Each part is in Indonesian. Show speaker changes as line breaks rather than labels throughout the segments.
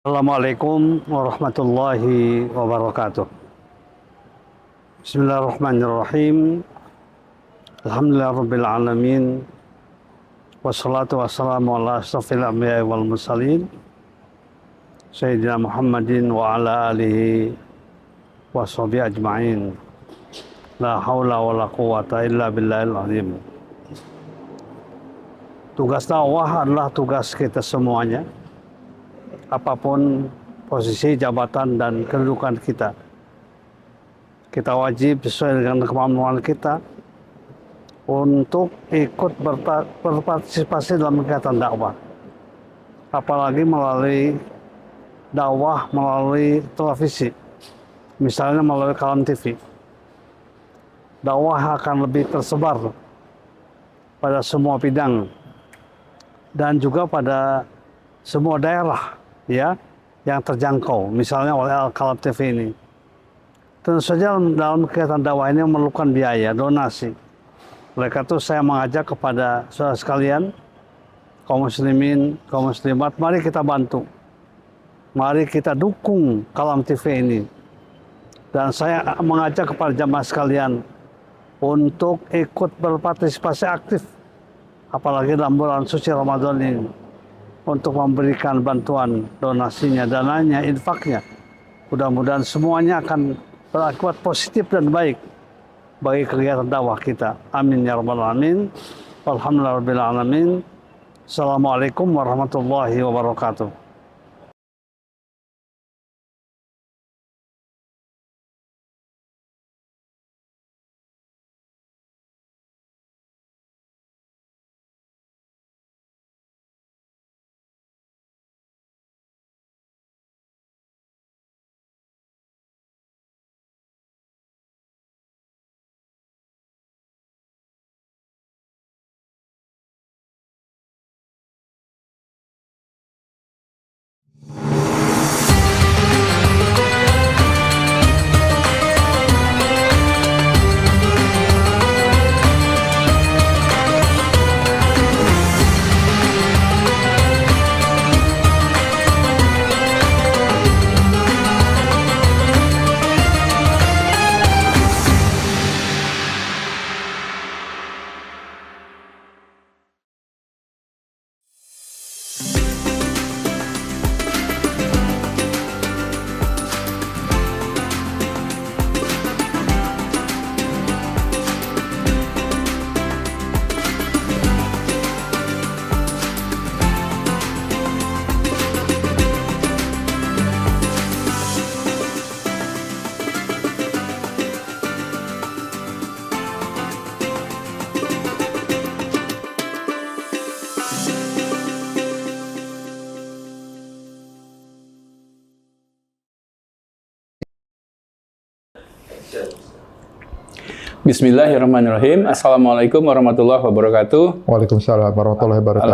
Assalamualaikum warahmatullahi wabarakatuh. Bismillahirrahmanirrahim. Alhamdulillahirabbil alamin. Wassalatu wassalamu ala asyrafil anbiya'i wal mursalin Sayyidina Muhammadin wa ala alihi washabihi ajma'in. La haula wa la quwata illa billahil azim. Tugas dakwah adalah tugas kita semuanya. Apapun posisi, jabatan, dan kedudukan kita, kita wajib sesuai dengan kemampuan kita untuk ikut berpartisipasi dalam kegiatan dakwah. Apalagi melalui dakwah melalui televisi, misalnya melalui Kalam TV. Dakwah akan lebih tersebar pada semua bidang dan juga pada semua daerah ya yang terjangkau, misalnya oleh Al-Kalam TV ini. Tentu saja dalam kegiatan dakwah ini memerlukan biaya, donasi. Oleh karena itu saya mengajak kepada saudara sekalian, kaum muslimin, kaum muslimat, mari kita bantu. Mari kita dukung Kalam TV ini. Dan saya mengajak kepada jamaah sekalian untuk ikut berpartisipasi aktif, apalagi dalam bulan suci Ramadan ini, untuk memberikan bantuan donasinya, dananya, infaknya. Mudah-mudahan semuanya akan berakibat positif dan baik bagi kegiatan dakwah kita. Amin ya rabbal alamin. Alhamdulillahirabbil alamin. Assalamualaikum warahmatullahi wabarakatuh.
Bismillahirrahmanirrahim. Assalamualaikum warahmatullahi wabarakatuh.
Waalaikumsalam warahmatullahi wabarakatuh.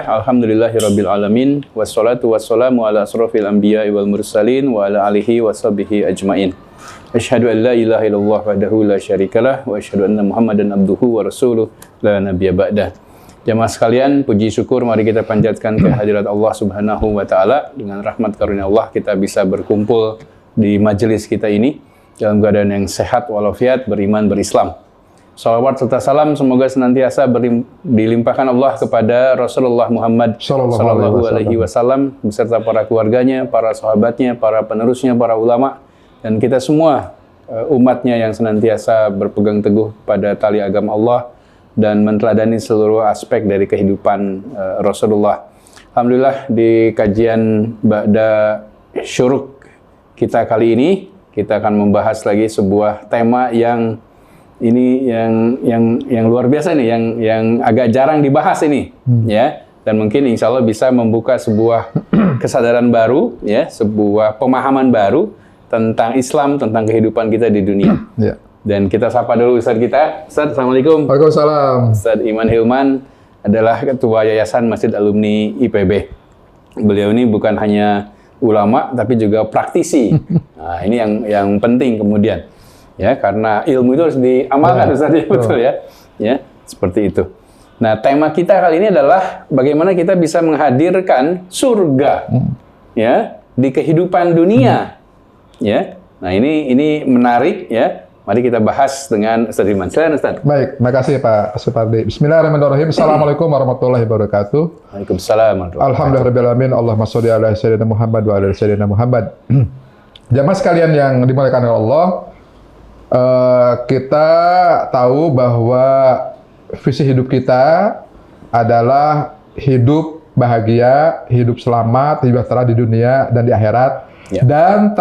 Alhamdulillahirabbil alamin. Wassalatu wassalamu ala asrofil anbiya'i wal mursalin wa ala alihi washabihi ajmain. Asyhadu an la ilaha illallah wahdahu la syarikalah wa asyhadu anna Muhammadan abduhu wa rasuluh la nabiyya ba'dah. Jamaah sekalian, puji syukur mari kita panjatkan kehadirat Allah Subhanahu wa taala. Dengan rahmat karunia Allah kita bisa berkumpul di majelis kita ini dalam keadaan yang sehat walafiat, beriman, berislam. Salawat serta salam semoga senantiasa dilimpahkan Allah kepada Rasulullah Muhammad Sallallahu Alaihi Wasallam beserta para keluarganya, para sahabatnya, para penerusnya, para ulama, dan kita semua umatnya yang senantiasa berpegang teguh pada tali agama Allah dan meneladani seluruh aspek dari kehidupan Rasulullah. Alhamdulillah, di kajian Ba'da Syuruk kita kali ini kita akan membahas lagi sebuah tema yang ini yang luar biasa nih, yang agak jarang dibahas ini, ya. Dan mungkin insya Allah bisa membuka sebuah kesadaran baru, ya, sebuah pemahaman baru tentang Islam, tentang kehidupan kita di dunia.
Ya.
Dan kita sapa dulu Ustadz kita. Ustadz, Assalamualaikum.
Waalaikumsalam.
Ustadz Iman Hilman adalah Ketua Yayasan Masjid Alumni IPB. Beliau ini bukan hanya ulama tapi juga praktisi. Nah, ini yang penting kemudian. Ya, karena ilmu itu harus diamalkan, Ustaz, ya, betul ya. Ya, seperti itu. Nah, tema kita kali ini adalah bagaimana kita bisa menghadirkan surga ya di kehidupan dunia. Ya. Nah, ini menarik ya. Mari kita bahas dengan Ustaz Hilman. Silakan Ustaz.
Baik, makasih Pak Supardi. Bismillahirrahmanirrahim. Assalamualaikum warahmatullahi wabarakatuh.
Waalaikumsalam.
Alhamdulillahirrahmanirrahim. Allahumma sholli ala sayyidina Muhammad wa ala sayyidina Muhammad. Jamaah sekalian yang dimuliakan oleh Allah, kita tahu bahwa visi hidup kita adalah hidup bahagia, hidup selamat, hidup sejahtera di dunia dan di akhirat, dan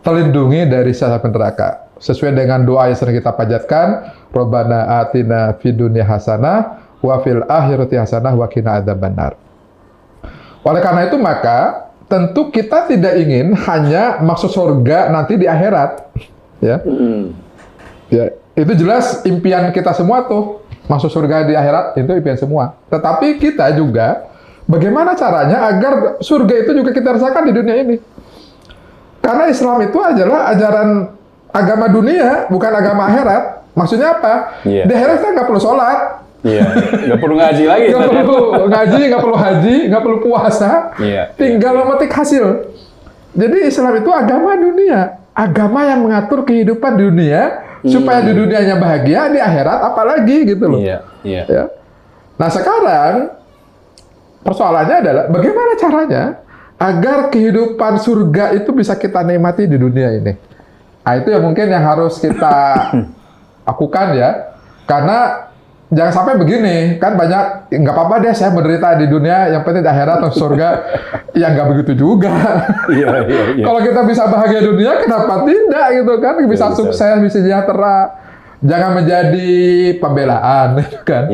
terlindungi dari siksa neraka. Sesuai dengan doa yang sering kita panjatkan, Rabbana atina fid dunya hasanah wa fil akhirati hasanah wa qina adzabannar. Oleh karena itu maka tentu kita tidak ingin hanya masuk surga nanti di akhirat. Ya. Ya, itu jelas impian kita semua tuh. Masuk surga di akhirat itu impian semua. Tetapi kita juga bagaimana caranya agar surga itu juga kita rasakan di dunia ini. Karena Islam itu adalah ajaran agama dunia, bukan agama akhirat. Maksudnya apa? Di akhirat kita nggak perlu sholat.
Nggak perlu ngaji lagi.
Nggak perlu ngaji, nggak perlu haji, nggak perlu puasa. Tinggal memetik hasil. Jadi Islam itu agama dunia. Agama yang mengatur kehidupan dunia, supaya di dunianya bahagia, di akhirat apalagi gitu loh. Ya. Nah sekarang, persoalannya adalah bagaimana caranya agar kehidupan surga itu bisa kita nikmati di dunia ini. Nah, itu yang mungkin yang harus kita lakukan ya. Karena jangan sampai begini, kan banyak, nggak apa-apa deh saya menderita di dunia, yang penting di akhirat atau surga. Ya nggak begitu juga. Kalau kita bisa bahagia di dunia, kenapa tidak gitu kan? Bisa sukses, bisa sejahtera. Jangan menjadi pembelaan, kan?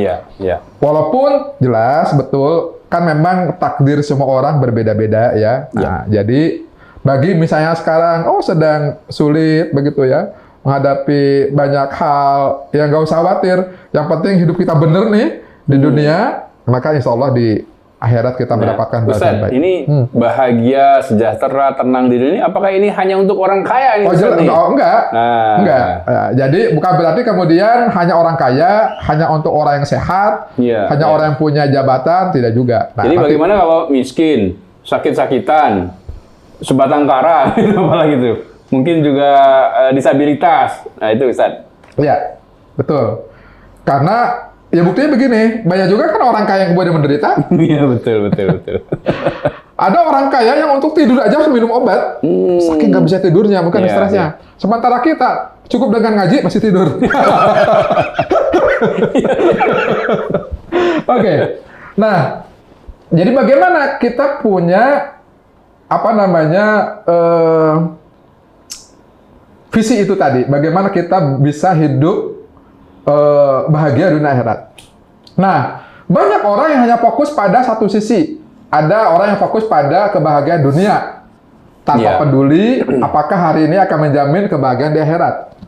Walaupun jelas, betul, kan memang takdir semua orang berbeda-beda ya. Nah, jadi bagi misalnya sekarang, sedang sulit begitu ya, menghadapi banyak hal, yang nggak usah khawatir. Yang penting hidup kita bener nih di dunia, maka insya Allah di akhirat kita mendapatkan bahagia yang baik.
Ini bahagia, sejahtera, tenang di dunia. Apakah ini hanya untuk orang kaya?
Enggak. Enggak. Jadi bukan berarti kemudian hanya orang kaya, hanya untuk orang yang sehat, hanya orang yang punya jabatan, tidak juga. Nah,
jadi bagaimana kalau miskin, sakit-sakitan, sebatang kara, apalagi itu? Mungkin juga disabilitas. Nah itu Ustaz.
Iya, betul. Karena ya buktinya begini, banyak juga kan orang kaya yang kemudian menderita.
Iya, betul.
Ada orang kaya yang untuk tidur aja harus minum obat. Saking nggak bisa tidurnya, bukan stresnya. Sementara kita cukup dengan ngaji masih tidur. Oke. Nah, jadi bagaimana kita punya visi itu tadi? Bagaimana kita bisa hidup bahagia dunia akhirat. Nah, banyak orang yang hanya fokus pada satu sisi. Ada orang yang fokus pada kebahagiaan dunia, tanpa peduli apakah hari ini akan menjamin kebahagiaan di akhirat.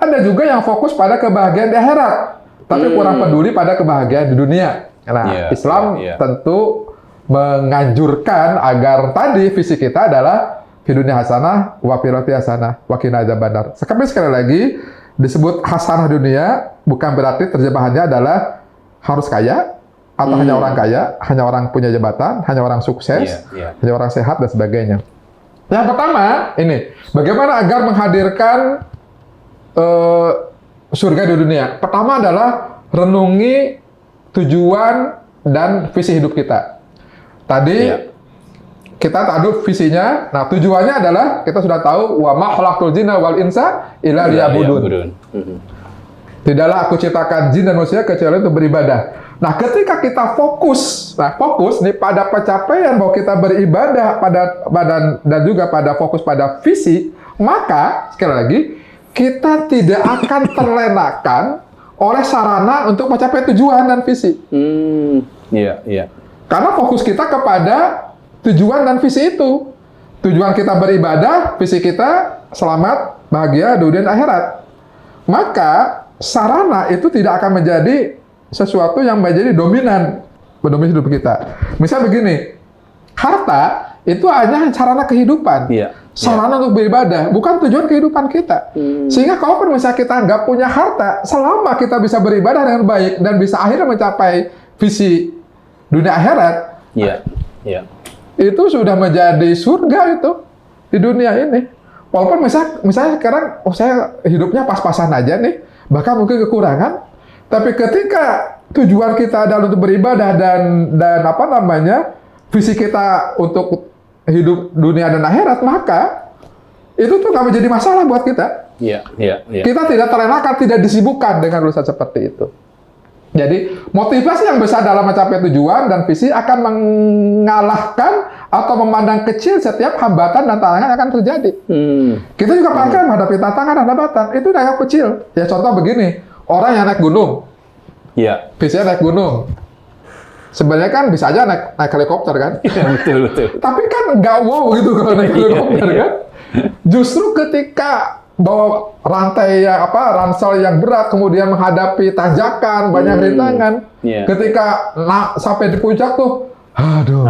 Ada juga yang fokus pada kebahagiaan di akhirat, tapi kurang peduli pada kebahagiaan di dunia. Nah, Islam tentu menganjurkan agar tadi visi kita adalah fi dunya hasanah, wa fil akhirati hasanah, wa qina adzabannar. Sekali lagi, disebut hasanah dunia bukan berarti terjemahannya adalah harus kaya atau hanya orang kaya, hanya orang punya jabatan, hanya orang sukses, hanya orang sehat dan sebagainya. Yang pertama ini, bagaimana agar menghadirkan surga di dunia? Pertama adalah renungi tujuan dan visi hidup kita. Tadi kita tahu visinya. Nah, tujuannya adalah kita sudah tahu wa ma khalaqtul jinna wal insa illa liya'budun. Tidaklah aku ciptakan jin dan manusia kecuali untuk beribadah. Nah, ketika kita fokus nih pada pencapaian bahwa kita beribadah pada dan juga pada fokus pada visi, maka sekali lagi kita tidak akan terlenakan oleh sarana untuk mencapai tujuan dan visi. Karena fokus kita kepada tujuan dan visi itu. Tujuan kita beribadah, visi kita selamat, bahagia, dunia dan akhirat. Maka sarana itu tidak akan menjadi sesuatu yang menjadi dominan hidup kita. Misal begini, harta itu hanya sarana kehidupan. Sarana untuk beribadah, bukan tujuan kehidupan kita. Sehingga kalaupun misalnya kita nggak punya harta, selama kita bisa beribadah dengan baik dan bisa akhirnya mencapai visi dunia akhirat, itu sudah menjadi surga itu di dunia ini. Walaupun misalnya sekarang, saya hidupnya pas-pasan aja nih, bahkan mungkin kekurangan, tapi ketika tujuan kita adalah untuk beribadah dan apa namanya, visi kita untuk hidup dunia dan akhirat, maka itu tuh nggak menjadi masalah buat kita.
Iya.
Kita tidak terlenakan, tidak disibukkan dengan urusan seperti itu. Jadi motivasi yang besar dalam mencapai tujuan dan visi akan mengalahkan atau memandang kecil setiap hambatan dan tantangan yang akan terjadi. Kita juga akan menghadapi tantangan dan hambatan. Itu dianggap kecil. Ya contoh begini, orang yang naik gunung, visinya naik gunung. Sebenarnya kan bisa aja naik helikopter kan?
Betul.
Tapi kan nggak wow gitu kalau naik helikopter kan? Justru ketika bawa ransel yang berat, kemudian menghadapi tanjakan, banyak rintangan. Ketika sampai di puncak tuh, aduh,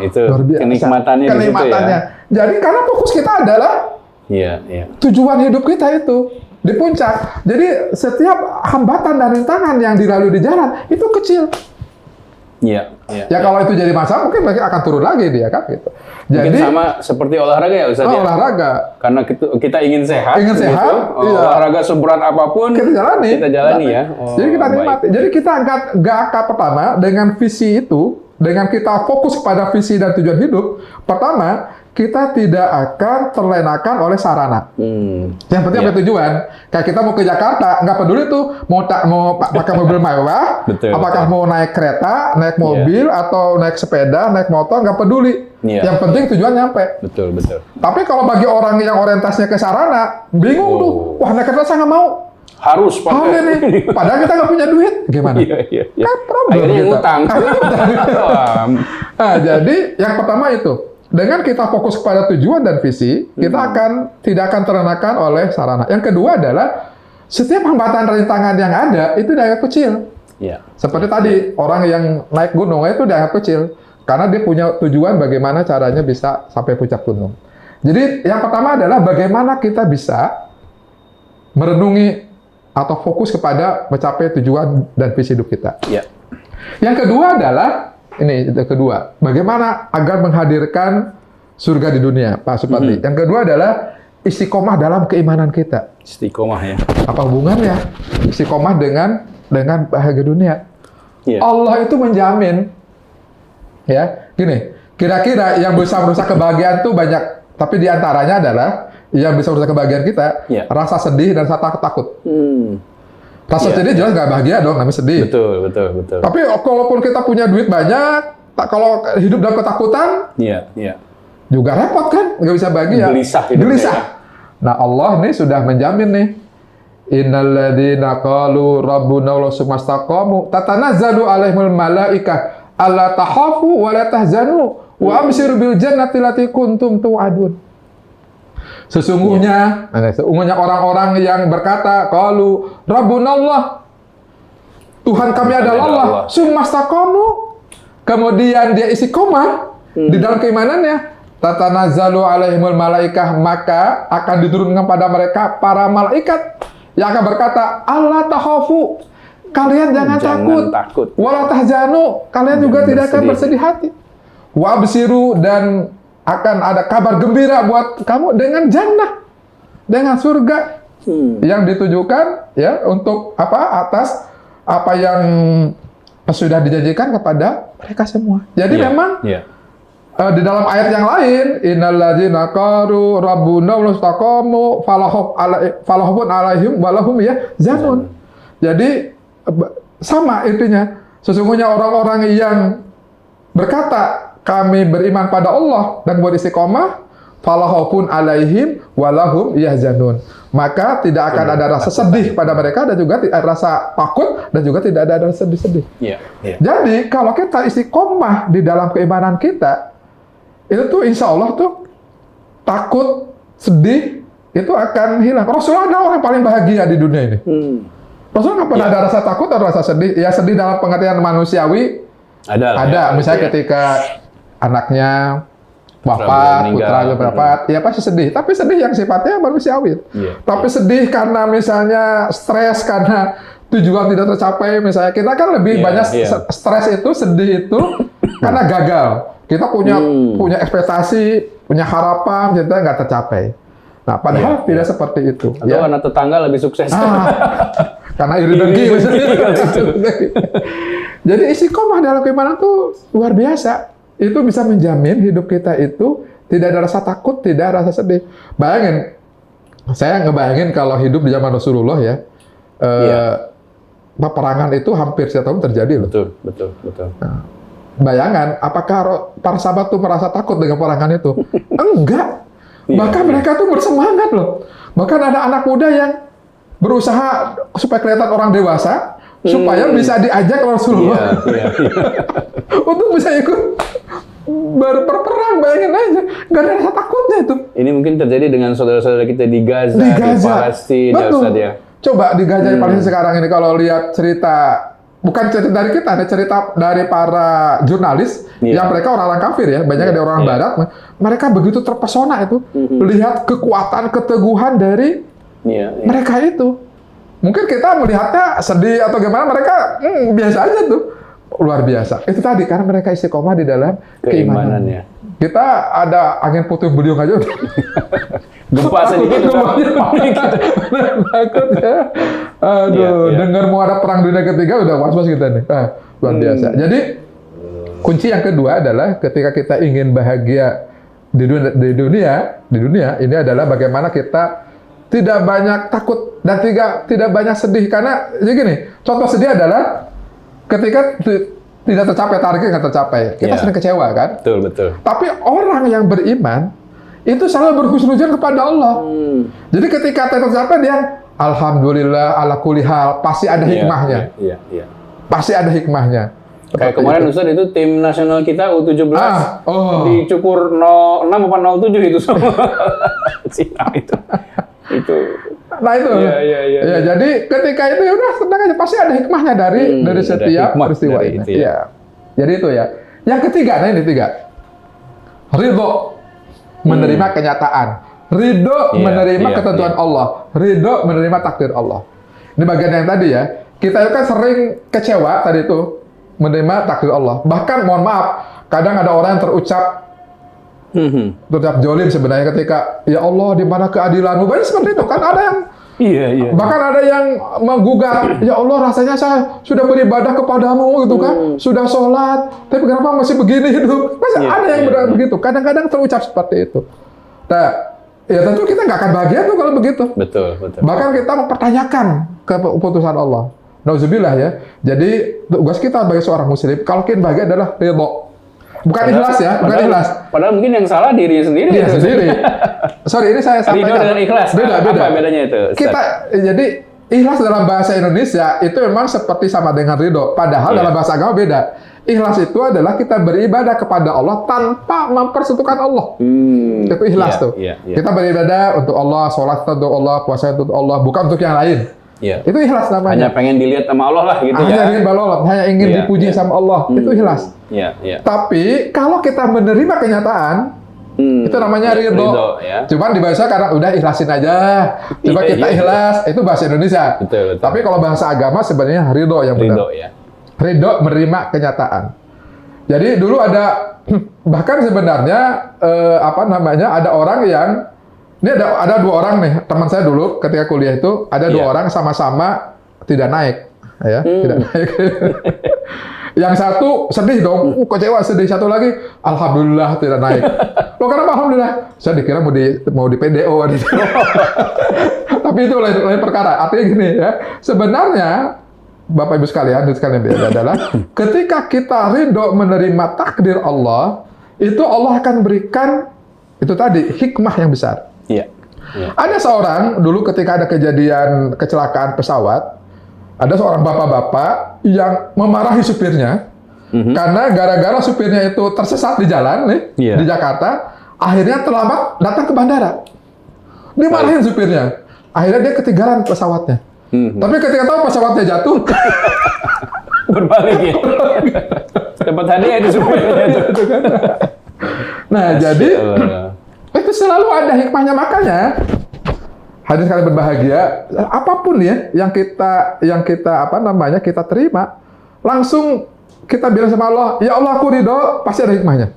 itu
luar biasa.
kenikmatannya. Di situ ya.
Jadi karena fokus kita adalah tujuan hidup kita itu di puncak. Jadi setiap hambatan dan rintangan yang dilalui di jalan itu kecil. Kalau itu jadi masalah, mungkin mereka akan turun lagi dia kan gitu.
Jadi sama seperti olahraga ya Ustaz ya?
Olahraga.
Karena kita ingin sehat.
Iya.
Olahraga seberat apapun
kita jalani
ya.
Jadi kita nikmati. Jadi kita angkat pertama dengan visi itu, dengan kita fokus pada visi dan tujuan hidup. Pertama, kita tidak akan terlenakan oleh sarana. Yang penting ada tujuan. Kayak kita mau ke Jakarta, nggak peduli tuh mau pakai mobil mewah, apakah mau naik kereta, naik mobil, atau naik sepeda, naik motor, nggak peduli. Yang penting tujuan nyampe.
Betul.
Tapi kalau bagi orang yang orientasinya ke sarana, bingung tuh. Wah, naik kereta saya nggak mau.
Harus pakai.
Nih. Padahal kita nggak punya duit. Gimana?
Iya.
Problem
Akhirnya
kita.
ngutang.
Nah, jadi yang pertama itu. Dengan kita fokus kepada tujuan dan visi, kita tidak akan terlenakan oleh sarana. Yang kedua adalah setiap hambatan rintangan yang ada itu dianggap kecil. Seperti tadi orang yang naik gunung itu dianggap kecil karena dia punya tujuan bagaimana caranya bisa sampai puncak gunung. Jadi yang pertama adalah bagaimana kita bisa merenungi atau fokus kepada mencapai tujuan dan visi hidup kita. Yang kedua adalah bagaimana agar menghadirkan surga di dunia, Pak Supatri. Yang kedua adalah istiqomah dalam keimanan kita.
Istiqomah ya.
Apa hubungannya istiqomah dengan bahagia dunia? Allah itu menjamin, ya, gini. Kira-kira yang bisa merusak kebahagiaan itu banyak, tapi diantaranya adalah yang bisa merusak kebahagiaan kita, rasa sedih dan rasa takut. Rasa sedih jelas nggak bahagia dong, namanya sedih.
Betul.
Tapi kalaupun kita punya duit banyak, kalau hidup dalam ketakutan, juga repot kan, nggak bisa bahagia. Gelisah. Nah Allah nih sudah menjamin nih. Innalladzina qalu rabbuna Allah sumastaqamu tatanazzalu alaihimul malaikah alla takhafu wa la tahzanu wa abshiru bil jannati allati kuntum tu'adun. Sesungguhnya orang-orang yang berkata, qalu rabbuna Allah, Tuhan kami adalah Allah, sumastaqamu, kemudian dia istiqomah di dalam keimanannya, tatanazzalu alaihimul malaikah, maka akan diturunkan pada mereka para malaikat yang akan berkata, Allah takhafu, kalian jangan takut. Wala tahzanu, kalian juga tidak akan bersedih hati. Wa absiru, dan akan ada kabar gembira buat kamu dengan jannah, dengan surga yang ditujukan ya untuk atas apa yang sudah dijanjikan kepada mereka semua. Jadi memang di dalam ayat yang lain, innalladzina qalu rabbuna mustaqamu falahum alaihim walahum yahzanun. Jadi sama intinya, sesungguhnya orang-orang yang berkata kami beriman pada Allah dan beristiqomah, falahum alaihim walahum yahzanun. Maka tidak akan ada rasa sedih pada mereka dan juga rasa takut dan juga tidak ada rasa sedih. Jadi kalau kita istiqomah di dalam keimanan kita, itu tuh insya Allah tuh takut, sedih itu akan hilang. Rasulullah adalah orang paling bahagia di dunia ini. Rasulullah nggak pernah ada rasa takut atau rasa sedih. Ya sedih dalam pengertian manusiawi ada. Misalnya ketika anaknya wafat, putra wafat, ya pasti sedih. Tapi sedih yang sifatnya manusiawi. Tapi sedih karena misalnya stres karena tujuan tidak tercapai. Misalnya kita kan lebih banyak stres itu, sedih itu karena gagal. Kita punya ekspektasi, punya harapan, kita nggak tercapai. Nah, padahal tidak seperti itu.
Atau karena tetangga lebih sukses.
Karena iri dengki. Jadi istiqomah dalam keimanan tuh luar biasa. Itu bisa menjamin hidup kita itu tidak ada rasa takut, tidak ada rasa sedih. Bayangin, saya ngebayangin kalau hidup di zaman Rasulullah ya, peperangan itu hampir setiap tahun terjadi loh.
Betul.
Nah, bayangan, apakah para sahabat tuh merasa takut dengan peperangan itu? Enggak. Bahkan mereka tuh bersemangat loh. Bahkan ada anak muda yang berusaha supaya kelihatan orang dewasa, supaya bisa diajak Rasulullah untuk bisa ikut berperang. Bayangin aja, nggak ada rasa takutnya itu.
Ini mungkin terjadi dengan saudara-saudara kita di Gaza, di Palestina.
Betul.
Ya.
Coba di Gaza, di Palestina sekarang ini kalau lihat cerita, bukan cerita dari kita, ada cerita dari para jurnalis yang mereka orang-orang kafir ya, banyak dari orang Barat. Mereka begitu terpesona itu melihat kekuatan, keteguhan dari mereka itu. Mungkin kita melihatnya sedih atau gimana, mereka biasa aja tuh. Luar biasa. Itu tadi karena mereka istiqomah di dalam keimanannya. Kita ada angin puting beliung aja.
Gempa sedikit
takut ya. Aduh, dengar mau ada perang dunia ketiga udah was-was kita nih. Luar biasa. Jadi kunci yang kedua adalah ketika kita ingin bahagia di dunia ini adalah bagaimana kita tidak banyak takut dan tidak banyak sedih. Karena jadi gini, contoh sedih adalah ketika tidak tercapai target, nggak tercapai, kita sering kecewa kan?
Betul.
Tapi orang yang beriman itu selalu berhusnuzon kepada Allah. Jadi ketika tercapai dia alhamdulillah ala kulli hal, pasti ada hikmahnya. Pasti ada hikmahnya.
Kayak kemarin Ustaz itu tim nasional kita U17 dicukur 06 apa 07 itu sama Cina itu.
Nah itu. Ya, jadi ketika itu ya udah tenang aja, pasti ada hikmahnya dari setiap peristiwa ini. Ya. Jadi itu ya. Yang ketiga, ini ridho menerima kenyataan, ridho menerima ketentuan Allah, ridho menerima takdir Allah. Ini bagian yang tadi ya. Kita kan sering kecewa tadi itu menerima takdir Allah. Bahkan mohon maaf, kadang ada orang yang terucap jolim sebenarnya ketika ya Allah di mana keadilanmu, banyak seperti itu kan. Ada yang bahkan ada yang menggugat, ya Allah rasanya saya sudah beribadah kepadamu gitu kan, sudah sholat, tapi kenapa masih begini hidup? Ada yang begitu. Kadang-kadang terucap seperti itu. Nah, ya tentu kita nggak akan bahagia tuh kalau begitu. Betul. Bahkan kita mempertanyakan keputusan Allah. Nauzubillah ya. Jadi tugas kita sebagai seorang muslim, kalau kita bahagia adalah ridho. Bukan ikhlas ya, bukan ikhlas.
Padahal mungkin yang salah diri sendiri.
Dia sendiri. Sorry, ini saya sampaikan.
Ridho dengan ikhlas. Beda. Apa bedanya itu?
Jadi ikhlas dalam bahasa Indonesia itu memang seperti sama dengan ridho. Padahal dalam bahasa agama beda. Ikhlas itu adalah kita beribadah kepada Allah tanpa mempersekutukan Allah. Itu ikhlas tuh. Kita beribadah untuk Allah, sholat untuk Allah, puasa untuk Allah, bukan untuk yang lain. Itu ikhlas namanya.
Hanya pengen dilihat sama Allah lah gitu
hanya ingin dipuji sama Allah. Itu ikhlas. Tapi kalau kita menerima kenyataan, itu namanya ridho. Cuman di bahasa karena udah ikhlasin aja. Coba kita ikhlas, itu bahasa Indonesia.
Betul.
Tapi kalau bahasa agama sebenarnya ridho yang benar. Ridho menerima kenyataan. Jadi dulu ada, bahkan sebenarnya ada orang yang ini ada dua orang nih, teman saya dulu ketika kuliah itu ada dua orang sama-sama tidak naik, ya, tidak naik. Yang satu sedih dong, kecewa sedih. Satu lagi, alhamdulillah tidak naik. Loh kenapa alhamdulillah? Saya dikira mau di PDO. Tapi itu lain perkara. Artinya gini ya, sebenarnya Bapak Ibu sekalian adalah ketika kita ridho menerima takdir Allah, itu Allah akan berikan itu tadi hikmah yang besar. Ada seorang dulu ketika ada kejadian kecelakaan pesawat, ada seorang bapak-bapak yang memarahi supirnya karena gara-gara supirnya itu tersesat di jalan di Jakarta, akhirnya terlambat datang ke bandara. Dimarahin supirnya, akhirnya dia ketinggalan pesawatnya. Tapi ketika tahu pesawatnya jatuh,
berbalik ya. Dapat hadiah itu supirnya itu kan.
Nah, jadi itu selalu ada hikmahnya. Makanya hadirin sekalian berbahagia, apapun ya yang kita kita terima, langsung kita bilang sama Allah, ya Allah aku ridho, pasti ada hikmahnya.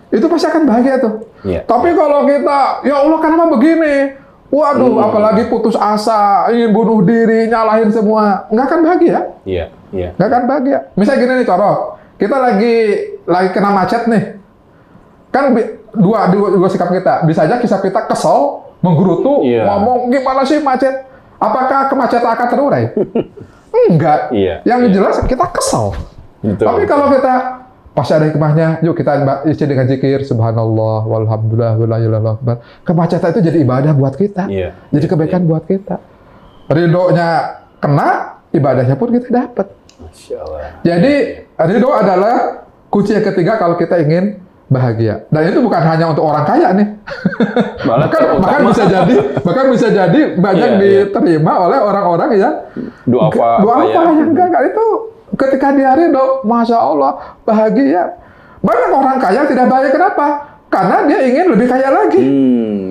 Itu pasti akan bahagia tuh. Tapi kalau kita, ya Allah kenapa begini? Waduh, apalagi putus asa, ingin bunuh diri, nyalahin semua, nggak akan bahagia. Nggak akan bahagia. Misalnya gini nih, Coro, kita lagi kena macet nih. Kan dua sikap kita. Bisa aja kita kesel, menggerutu, ngomong gimana sih macet? Apakah kemacetan akan terurai? Enggak. Yang jelas kita kesel. Tapi kalau kita pasti ada hikmahnya, yuk kita isi dengan zikir, subhanallah, walhamdulillah, wala ilaha illallah. Kemacetan itu jadi ibadah buat kita. Jadi kebaikan buat kita. Ridhonya kena, ibadahnya pun kita dapat.
Masya Allah.
Jadi ridho adalah kunci yang ketiga kalau kita ingin bahagia. Dan itu bukan hanya untuk orang kaya nih. bahkan bisa jadi banyak diterima oleh orang-orang yang
doa apa
yang enggak itu ketika dia ridho, masya Allah bahagia. Banyak orang kaya tidak bahagia, kenapa? Karena dia ingin lebih kaya lagi.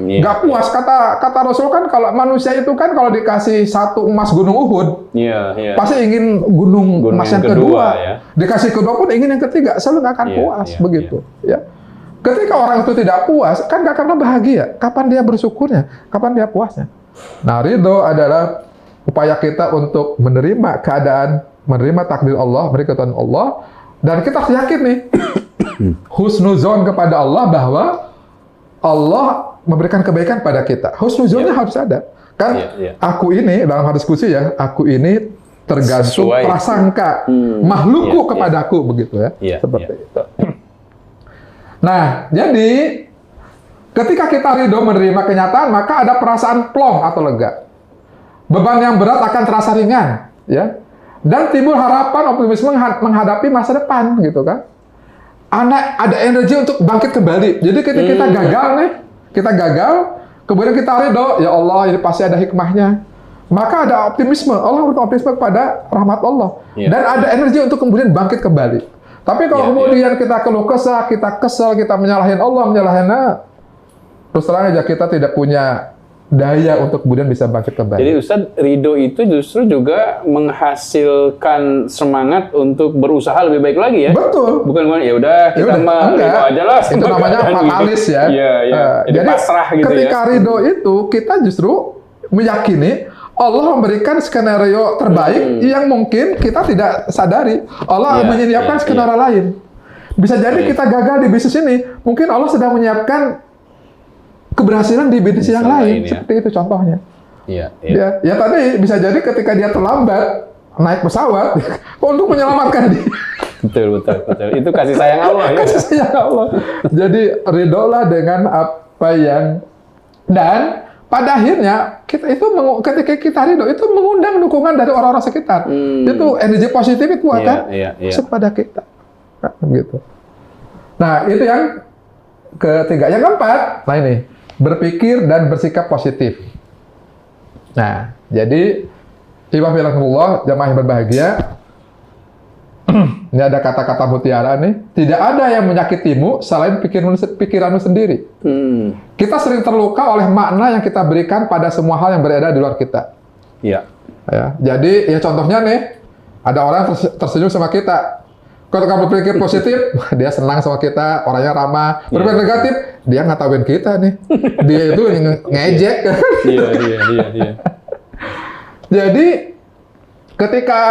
Nggak puas. Kata Rasul kan, kalau manusia itu kan kalau dikasih satu emas gunung Uhud, pasti ingin gunung emas yang kedua. Dikasih kedua pun ingin yang ketiga, selalu nggak akan puas. Begitu. Ya. Ketika orang itu tidak puas, kan nggak akan bahagia. Kapan dia bersyukurnya? Kapan dia puasnya? Nah, ridho adalah upaya kita untuk menerima keadaan, menerima takdir Allah, menerima ketentuan Allah, dan kita harus yakin nih, husnuzon kepada Allah bahwa Allah memberikan kebaikan pada kita. Husnuzonnya harus ada. Kan aku ini, dalam hadis qudsi ya, aku ini tergantung prasangka makhlukku kepadaku, begitu ya. Seperti itu. Nah, jadi ketika kita ridho menerima kenyataan, maka ada perasaan plong atau lega. Beban yang berat akan terasa ringan, ya. Dan timbul harapan, optimisme menghadapi masa depan, gitu kan. Ada energi untuk bangkit kembali. Jadi ketika kita gagal nih, kemudian kita ridho, ya Allah ini pasti ada hikmahnya. Maka ada optimisme, Allah memberikan optimisme kepada rahmat Allah. Dan ada energi untuk kemudian bangkit kembali. Tapi kalau kemudian kita keluh kesah, kita kesel, kita menyalahin Allah, terus terang aja kita tidak punya daya untuk kemudian bisa bangkit kembali.
Jadi Ustadz, ridho itu justru juga menghasilkan semangat untuk berusaha lebih baik lagi ya?
Betul.
Bukan ya udah kita mah ridho aja lah.
Itu namanya fatalis ya.
Jadi pasrah gitu
ketika ridho itu kita justru meyakini Allah memberikan skenario terbaik yang mungkin kita tidak sadari. Allah menyiapkan skenario lain. Bisa jadi kita gagal di bisnis ini, mungkin Allah sedang menyiapkan keberhasilan di bisnis yang lain. Seperti itu contohnya. Ya tadi bisa jadi ketika dia terlambat naik pesawat untuk menyelamatkan dia.
Betul. Itu kasih sayang Allah ya.
Kasih sayang Allah. Jadi ridholah dengan apa yang, dan pada akhirnya ketika kita ridho itu mengundang dukungan dari orang-orang sekitar. Itu energi positif itu akan masuk pada kita. Gitu. Nah, itu yang ketiga. Yang keempat, nah ini, berpikir dan bersikap positif. Nah, jadi Ibadillah, jamaah yang berbahagia, ini ada kata-kata mutiara nih, tidak ada yang menyakitimu selain pikiranmu sendiri. Kita sering terluka oleh makna yang kita berikan pada semua hal yang berada di luar kita. Ya, jadi ya contohnya nih, ada orang tersenyum sama kita. Kalau kamu berpikir positif, dia senang sama kita, orangnya ramah. Berpikir negatif, dia ngatawain kita nih. Dia itu ngejek.
Iya.
Jadi, ketika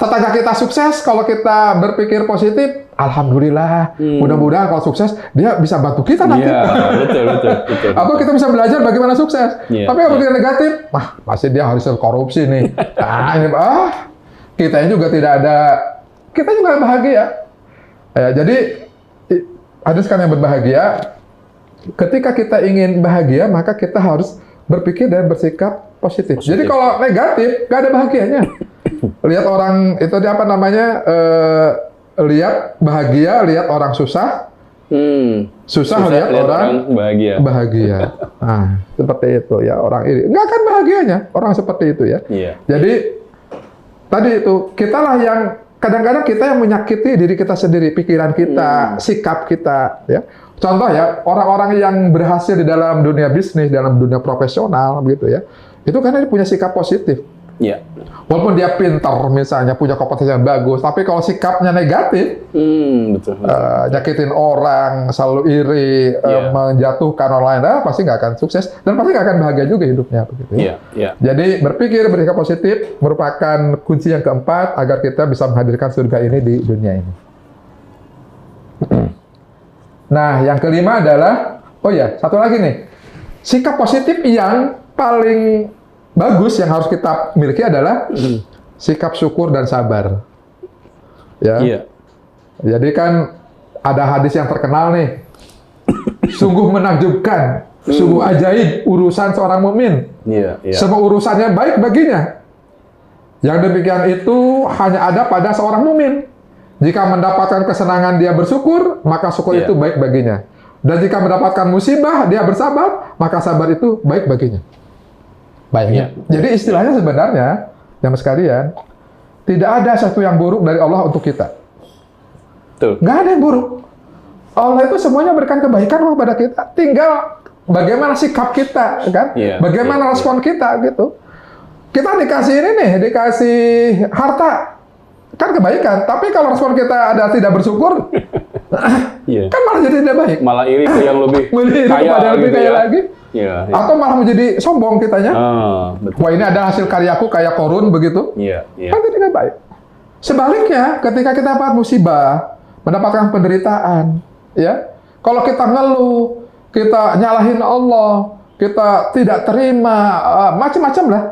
tetangga kita sukses, kalau kita berpikir positif, alhamdulillah, mudah-mudahan kalau sukses, dia bisa bantu kita nanti. Betul. Atau kita bisa belajar bagaimana sukses. Tapi kalau berpikir negatif, pasti dia harus korupsi nih. Kita juga tidak ada, kita juga bahagia. Jadi, ada sekali yang berbahagia. Ketika kita ingin bahagia, maka kita harus berpikir dan bersikap positif. Jadi kalau negatif, nggak ada bahagianya. Lihat orang itu apa namanya? Lihat bahagia, lihat orang susah. Susah lihat orang bahagia. Nah, seperti itu ya orang ini. Nggak akan bahagianya orang seperti itu ya. Jadi tadi itu kitalah yang kadang-kadang kita yang menyakiti diri kita sendiri, pikiran kita, sikap kita. Ya. Contoh ya orang-orang yang berhasil di dalam dunia bisnis, dalam dunia profesional, begitu ya. Itu karena dia punya sikap positif.
Iya.
Walaupun dia pintar, misalnya punya kompetensi yang bagus, tapi kalau sikapnya negatif,
Betul.
nyakitin orang, selalu iri, menjatuhkan orang lain, pasti nggak akan sukses dan pasti nggak akan bahagia juga hidupnya. Begitu.
Iya.
Jadi berpikir, bersikap positif merupakan kunci yang keempat agar kita bisa menghadirkan surga ini di dunia ini. Nah, yang kelima adalah, satu lagi nih, sikap positif yang paling bagus yang harus kita miliki adalah sikap syukur dan sabar. Ya.
Iya.
Jadi kan ada hadis yang terkenal nih. Sungguh menakjubkan, sungguh ajaib urusan seorang mukmin.
Iya.
Semua urusannya baik baginya. Yang demikian itu hanya ada pada seorang mukmin. Jika mendapatkan kesenangan dia bersyukur, maka syukur itu baik baginya. Dan jika mendapatkan musibah dia bersabar, maka sabar itu baik baginya. Bayangin. Jadi istilahnya sebenarnya, yang sekalian, tidak ada sesuatu yang buruk dari Allah untuk kita.
Betul.
Nggak ada yang buruk. Allah itu semuanya berikan kebaikan kepada kita. Tinggal bagaimana sikap kita, kan? Bagaimana respon kita, gitu. Kita dikasih ini nih, dikasih harta, kan kebaikan. Tapi kalau respon kita ada tidak bersyukur, kan malah jadi tidak baik.
Malah iri ke yang lebih
kaya, lebih kaya lagi.
Iya.
Atau malah menjadi sombong kitanya.
Betul.
Wah, ini adalah hasil karyaku kayak Korun begitu.
Iya.
Kan tidak baik. Sebaliknya, ketika kita dapat musibah, mendapatkan penderitaan, ya, kalau kita ngeluh, kita nyalahin Allah, kita tidak terima, macam-macam lah,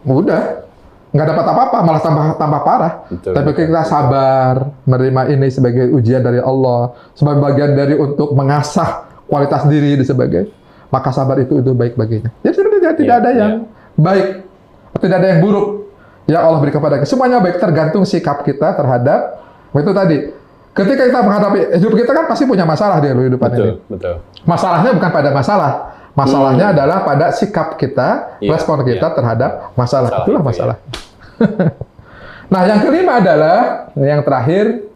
udah nggak dapat apa-apa, malah tambah parah.
Betul.
Tapi kita sabar, menerima ini sebagai ujian dari Allah, sebagai bagian dari untuk mengasah kualitas diri dan sebagainya. Maka sabar itu baik baginya. Jadi sebenarnya tidak ada yang baik, tidak ada yang buruk yang Allah beri kepada kita. Semuanya baik, tergantung sikap kita terhadap itu tadi. Ketika kita menghadapi hidup kita kan pasti punya masalah di kehidupan ini.
Betul.
Masalahnya bukan pada masalah. Masalahnya adalah pada sikap kita, respon kita terhadap masalah. Itulah masalah. Nah, yang kelima adalah, yang terakhir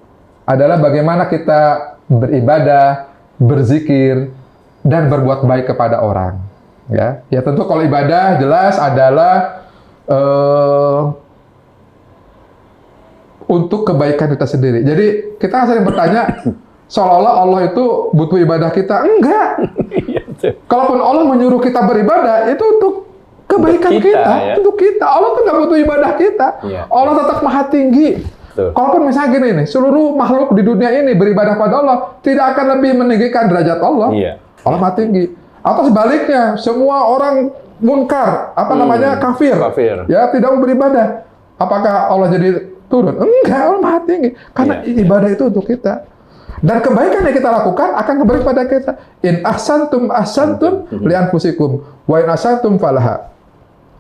adalah bagaimana kita beribadah, berzikir, dan berbuat baik kepada orang. Ya tentu kalau ibadah jelas adalah untuk kebaikan kita sendiri. Jadi kita sering bertanya, seolah-olah Allah itu butuh ibadah kita. Enggak. Kalaupun Allah menyuruh kita beribadah, itu untuk kebaikan kita. Untuk kita. Allah tuh nggak butuh ibadah kita. Allah tetap maha tinggi. Kalaupun misalnya gini nih, seluruh makhluk di dunia ini beribadah pada Allah, tidak akan lebih meninggikan derajat Allah. Allah maha tinggi. Atau sebaliknya, semua orang munkar, kafir. Ya, tidak mau beribadah. Apakah Allah jadi turun? Enggak, Allah maha tinggi. Karena ibadah itu untuk kita. Dan kebaikan yang kita lakukan akan kembali pada kita. In ahsantum li anfusikum wa in ahsantum falaha.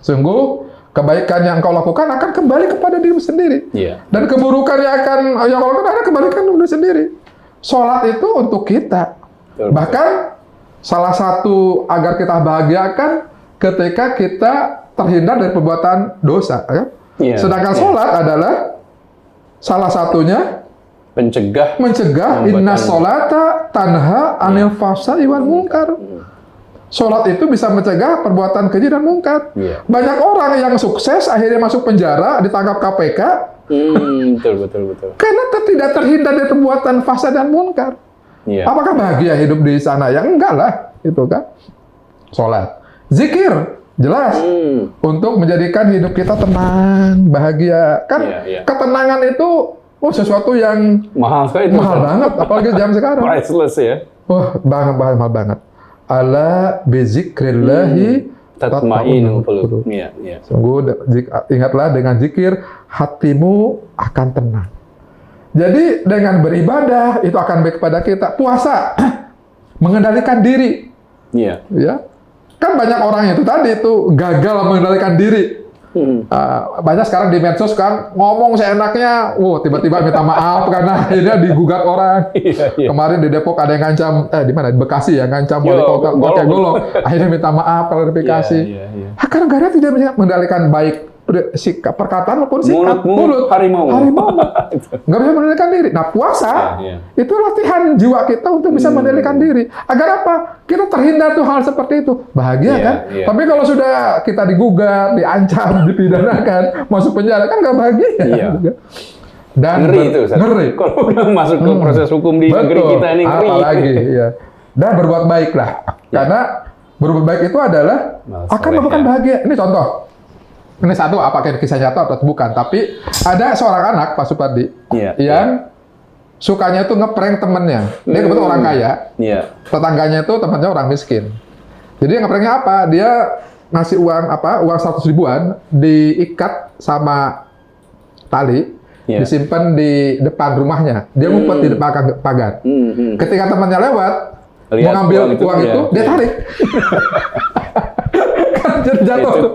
Sungguh kebaikan yang kau lakukan akan kembali kepada dirimu sendiri. Dan keburukan yang kau lakukan akan kembali kepada dirimu sendiri. Sholat itu untuk kita. Bahkan salah satu agar kita bahagiakan ketika kita terhindar dari perbuatan dosa. Sedangkan sholat adalah salah satunya mencegah inna sholata tanha anil fahsya'i wal munkar. Sholat itu bisa mencegah perbuatan keji dan munkar. Banyak orang yang sukses akhirnya masuk penjara, ditangkap KPK.
Betul.
Karena tidak terhindar dari perbuatan fahsya dan munkar. Apakah bahagia hidup di sana? Ya enggak lah, itu kan. Sholat, zikir, jelas untuk menjadikan hidup kita tenang, bahagia. Kan ketenangan itu sesuatu yang
mahal sekali.
Mahal banget, apalagi jam sekarang.
Priceless ya.
Wah, mahal banget. Ala bizikrillahi tatma'innul qulub. Sungguh ingatlah dengan zikir hatimu akan tenang. Jadi dengan beribadah itu akan baik kepada kita. Puasa mengendalikan diri. Ya. Kan banyak orang itu tadi itu gagal mengendalikan diri. Banyak sekarang di medsos kan ngomong seenaknya, tiba-tiba minta maaf karena akhirnya digugat orang. Kemarin di Depok ada yang ngancam, di mana? Di Bekasi ya, ngancam wali kota pakai golok. Akhirnya minta maaf, klarifikasi. Karena negara tidak bisa mengendalikan baik sikap perkataan maupun sikap
mulut harimau.
Nggak bisa mengendalikan diri. Nah, puasa itu latihan jiwa kita untuk bisa mengendalikan diri. Agar apa? Kita terhindar tuh hal seperti itu. Bahagia kan? Tapi kalau sudah kita digugat, diancam, dipidanakan, masuk penjara kan nggak bahagia. Dan
ngeri itu,
ngeri.
Kalau udah masuk ke proses hukum di negeri kita ini ngeri.
Apalagi, ya. Dan berbuat baik lah. Karena berbuat baik itu adalah akan membuahkan bahagia. Ini contoh. Ini satu, apakah kisah nyata atau bukan. Tapi ada seorang anak, Pak Supardi, yang sukanya itu ngeprank temennya. Dia kebetulan orang kaya. Tetangganya itu temannya orang miskin. Jadi yang ngepranknya apa? Dia ngasih uang 100 ribuan, diikat sama tali, disimpan di depan rumahnya. Dia ngumpet di depan pagar. Ketika temannya lewat, mau ngambil uang itu, dia tarik. Kan jadi jatuh tuh.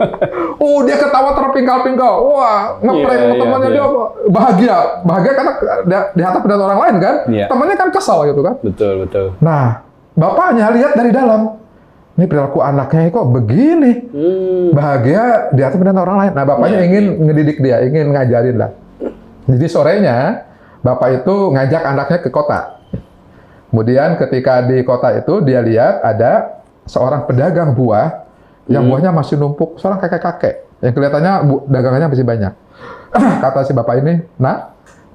Dia ketawa terpingkal-pingkal. Wah, ngeprank sama temannya dia bahagia. Bahagia karena dihadap dengan orang lain kan. Temannya kan kesal gitu kan.
Betul.
Nah, bapaknya lihat dari dalam. Ini perilaku anaknya kok begini. Bahagia dihadap dengan orang lain. Nah, bapaknya ingin ngedidik dia, ingin ngajarin lah. Jadi sorenya, bapak itu ngajak anaknya ke kota. Kemudian ketika di kota itu, dia lihat ada seorang pedagang buah, yang buahnya masih numpuk, seorang kakek-kakek. Yang kelihatannya dagangannya masih banyak. Kata si bapak ini, "Nak,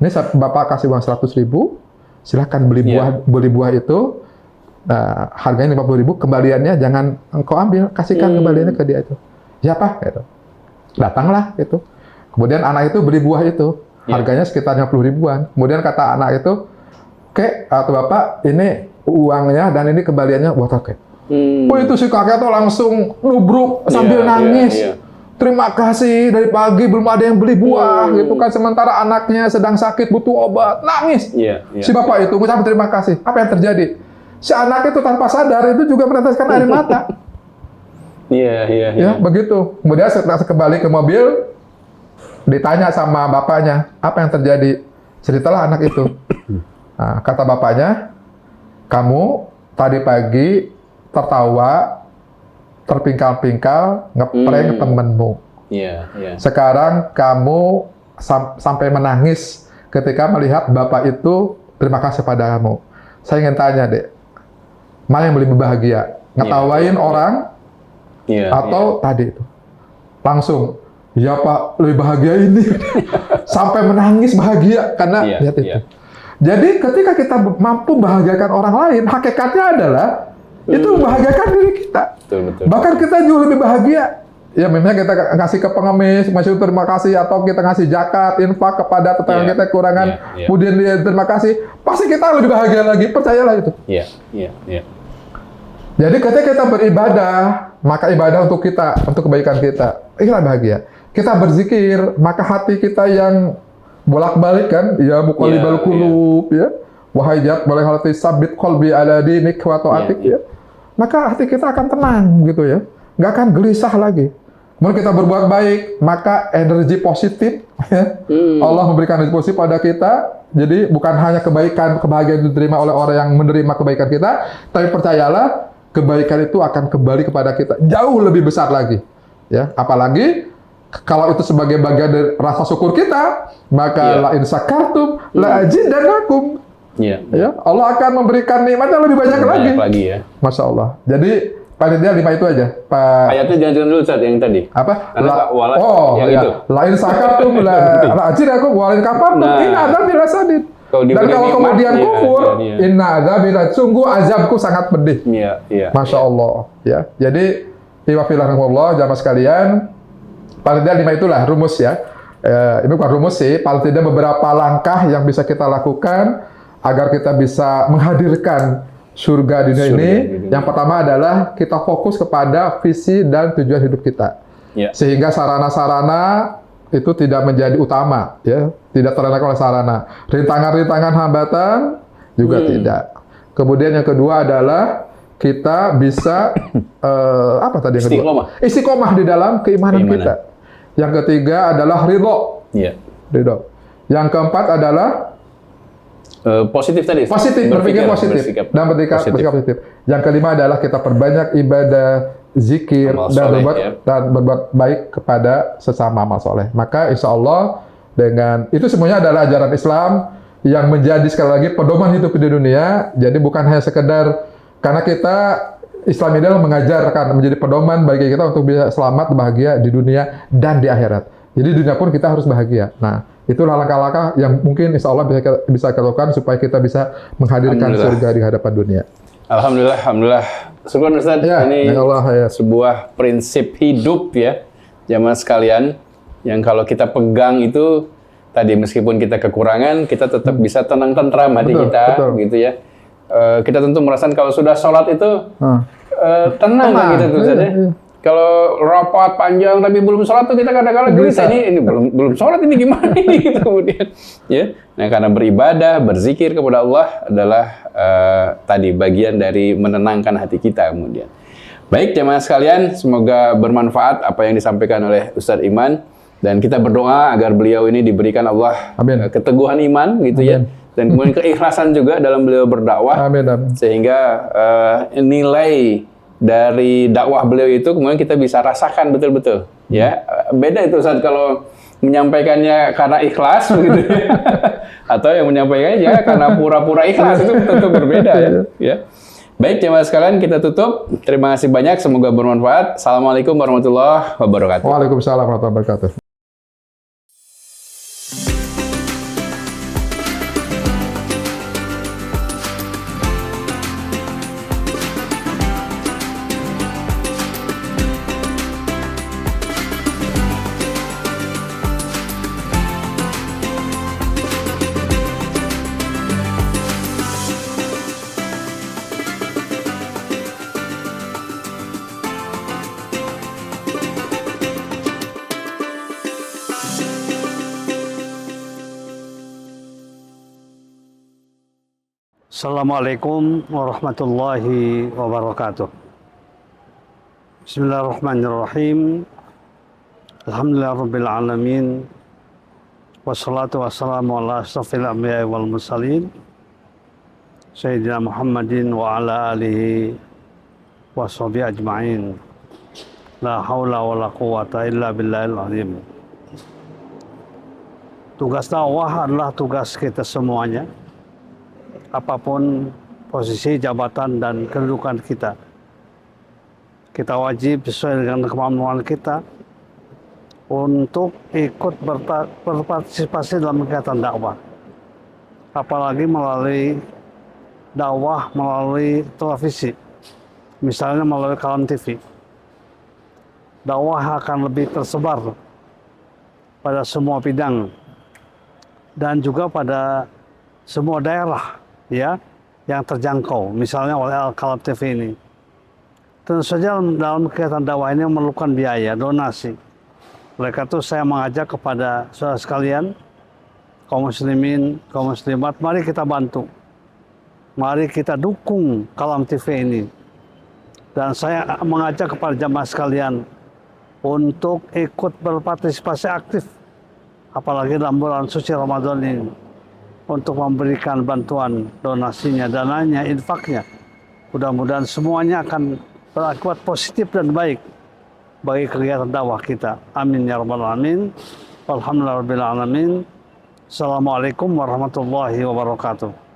ini bapak kasih uang 100 ribu, silahkan beli buah itu, harganya 50 ribu, kembaliannya jangan engkau ambil, kasihkan kembaliannya ke dia itu." "Ya Pak," gitu. Datanglah itu. Kemudian anak itu beli buah itu, harganya sekitar 50 ribuan. Kemudian kata anak itu, "Kek, atau Bapak, ini uangnya dan ini kembaliannya buat kakek." Itu si kakek tuh langsung nubruk sambil nangis. "Terima kasih, dari pagi belum ada yang beli buah," gitu kan. Sementara anaknya sedang sakit, butuh obat, nangis. Si bapak itu ngucap terima kasih. Apa yang terjadi? Si anak itu tanpa sadar itu juga meneteskan air mata. Ya, begitu. Kemudian setelah kembali ke mobil, ditanya sama bapaknya, apa yang terjadi? Ceritalah anak itu. Nah, kata bapaknya, "Kamu tadi pagi tertawa, terpingkal-pingkal, ngeprank temenmu. Sekarang kamu sampai menangis ketika melihat bapak itu terima kasih padamu. Saya ingin tanya, Dek, mana yang lebih bahagia? Ngetawain orang atau tadi itu?" Langsung, "Ya Pak, lebih bahagia ini." Sampai menangis bahagia karena lihat itu. Jadi ketika kita mampu bahagiakan orang lain, hakikatnya adalah itu membahagiakan diri kita.
Betul.
Bahkan kita jauh lebih bahagia. Ya memangnya kita ngasih ke pengemis, masih terima kasih, atau kita ngasih zakat, infak kepada tetangga kita kekurangan, kemudian dia terima kasih, pasti kita lebih bahagia lagi, percayalah itu. Jadi ketika kita beribadah, maka ibadah untuk kita, untuk kebaikan kita, kita bahagia. Kita berzikir, maka hati kita yang bolak-balik kan, ya muqallibal qulub, ya. Wahai zat boleh hati sabit qalbi ala dinik wa ta'atik, ya. Maka hati kita akan tenang gitu ya. Nggak akan gelisah lagi. Kemudian kita berbuat baik, maka energi positif, ya. Allah memberikan energi positif pada kita. Jadi bukan hanya kebaikan, kebahagiaan itu diterima oleh orang yang menerima kebaikan kita, tapi percayalah, kebaikan itu akan kembali kepada kita jauh lebih besar lagi. Ya, apalagi kalau itu sebagai bagian dari rasa syukur kita, maka la in sakartum la azidannakum. Ya, Allah akan memberikan nikmat yang lebih banyak lagi ya. Masya Allah. Jadi panitia 5 itu aja, Pak.
Ayatnya jangan dulu Ustaz yang tadi.
Apa?
Itu.
La in sakartum la azidannakum wa in kafartum inna adzabi lasadid. Dan kalau kemudian kufur, inna adzabi sungguh azabku sangat pedih. Masya Allah. Ya. Jadi Iwafilahumullah, jamaah sekalian, paling tidak 5 itulah rumus ya. Ini bukan rumus sih, paling tidak beberapa langkah yang bisa kita lakukan agar kita bisa menghadirkan surga di dunia ini. Yang pertama adalah kita fokus kepada visi dan tujuan hidup kita. Sehingga sarana-sarana itu tidak menjadi utama, ya, tidak terlena oleh sarana. Rintangan-rintangan hambatan juga tidak. Kemudian yang kedua adalah kita bisa apa tadi yang kedua? Istiqomah di dalam keimanan kita. Yang ketiga adalah ridho. Ridho. Yang keempat adalah
positif tadi.
Positif, berpikir positif dan bersikap positif. Yang kelima adalah kita perbanyak ibadah zikir,
Amal
dan
soleh,
berbuat,
ya.
dan berbuat baik kepada sesama amal soleh. Maka insya Allah dengan itu semuanya adalah ajaran Islam yang menjadi sekali lagi pedoman hidup di dunia. Jadi bukan hanya sekedar karena kita Islam ini adalah mengajarkan menjadi pedoman bagi kita untuk bisa selamat bahagia di dunia dan di akhirat. Jadi di dunia pun kita harus bahagia. Nah, itulah langkah-langkah yang mungkin insya Allah bisa kita lakukan supaya kita bisa menghadirkan surga di hadapan dunia.
Alhamdulillah. Syukur Ustaz,
Ya,
ini
ya Allah, ya.
sebuah prinsip hidup ya, jamaah sekalian, yang kalau kita pegang itu tadi meskipun kita kekurangan, kita tetap bisa tenang tentram hati
Betul,
kita,
betul.
gitu ya. Kita tentu merasakan kalau sudah sholat itu tenang kan gitu tuh Ustaz ya.
Iya.
Kalau rapat panjang tapi belum sholat tuh kita kadang-kadang gelisah, ini belum sholat ini gimana ini gitu kemudian ya. Nah, karena beribadah, berzikir kepada Allah adalah tadi bagian dari menenangkan hati kita kemudian. Baik jemaah sekalian, semoga bermanfaat apa yang disampaikan oleh Ustadz Iman, dan kita berdoa agar beliau ini diberikan Allah
Amin.
Keteguhan iman gitu ya, dan kemudian keikhlasan juga dalam beliau berdakwah.
Amin, amin.
Sehingga nilai dari dakwah beliau itu kemudian kita bisa rasakan betul-betul ya. Beda itu Ustaz kalau menyampaikannya karena ikhlas begitu ya. Atau yang menyampaikannya ya karena pura-pura ikhlas, itu tentu berbeda ya. Baik jemaah sekalian, kita tutup. Terima kasih banyak, semoga bermanfaat. Assalamualaikum warahmatullahi wabarakatuh.
Waalaikumsalam warahmatullahi wabarakatuh.
Assalamualaikum warahmatullahi wabarakatuh. Bismillahirrahmanirrahim. Alhamdulillahirabbil alamin. Wassalatu wassalamu ala asyrafil anbiya'i wal mursalin. Sayyidina Muhammadin wa ala alihi wa sahbihi ajma'in. La haula wa la quwwata illa billahil azim. Tugas dakwah adalah tugas kita semuanya. Apapun posisi, jabatan, dan kedudukan kita, kita wajib sesuai dengan kemampuan kita untuk ikut berpartisipasi dalam kegiatan dakwah. Apalagi melalui dakwah melalui televisi, misalnya melalui Kalam TV. Dakwah akan lebih tersebar pada semua bidang dan juga pada semua daerah ya yang terjangkau, misalnya oleh Al-Kalam TV ini. Tentu saja dalam kegiatan dakwah ini memerlukan biaya, donasi. Oleh karena itu saya mengajak kepada saudara sekalian, kaum muslimin, kaum muslimat, mari kita bantu. Mari kita dukung Kalam TV ini. Dan saya mengajak kepada jamaah sekalian untuk ikut berpartisipasi aktif, apalagi dalam bulan suci Ramadan ini, untuk memberikan bantuan donasinya, dananya, infaknya. Mudah-mudahan semuanya akan berakibat positif dan baik bagi kegiatan dakwah kita. Amin ya rabbal alamin. Walhamdulillahirabbil alamin. Assalamualaikum warahmatullahi wabarakatuh.